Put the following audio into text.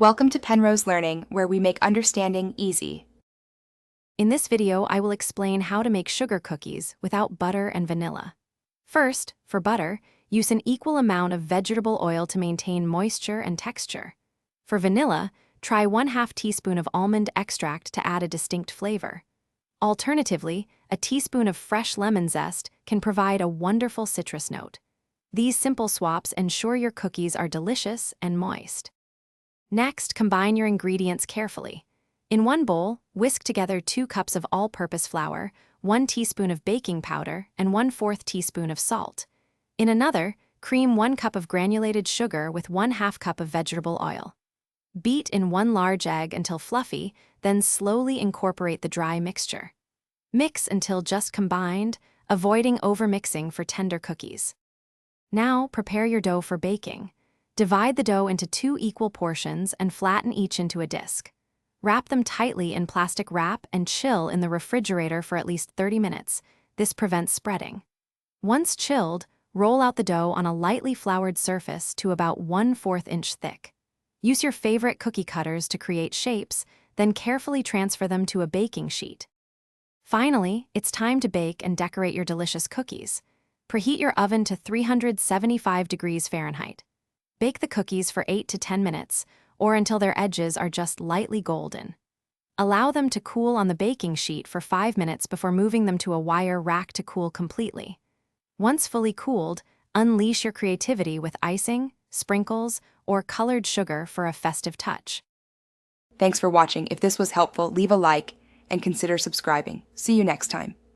Welcome to Penrose Learning, where we make understanding easy. In this video, I will explain how to make sugar cookies without butter and vanilla. First, for butter, use an equal amount of vegetable oil to maintain moisture and texture. For vanilla, try 1/2 teaspoon of almond extract to add a distinct flavor. Alternatively, a teaspoon of fresh lemon zest can provide a wonderful citrus note. These simple swaps ensure your cookies are delicious and moist. Next, combine your ingredients carefully. In one bowl, whisk together 2 cups of all-purpose flour, 1 teaspoon of baking powder, and 1/4 teaspoon of salt. In another, cream 1 cup of granulated sugar with 1/2 cup of vegetable oil. Beat in 1 large egg until fluffy, then slowly incorporate the dry mixture. Mix until just combined, avoiding overmixing for tender cookies. Now, prepare your dough for baking. Divide the dough into 2 equal portions and flatten each into a disc. Wrap them tightly in plastic wrap and chill in the refrigerator for at least 30 minutes. This prevents spreading. Once chilled, roll out the dough on a lightly floured surface to about 1/4 inch thick. Use your favorite cookie cutters to create shapes, then carefully transfer them to a baking sheet. Finally, it's time to bake and decorate your delicious cookies. Preheat your oven to 375 degrees Fahrenheit. Bake the cookies for 8 to 10 minutes, or until their edges are just lightly golden. Allow them to cool on the baking sheet for 5 minutes before moving them to a wire rack to cool completely. Once fully cooled, unleash your creativity with icing, sprinkles, or colored sugar for a festive touch. Thanks for watching. If this was helpful, leave a like and consider subscribing. See you next time.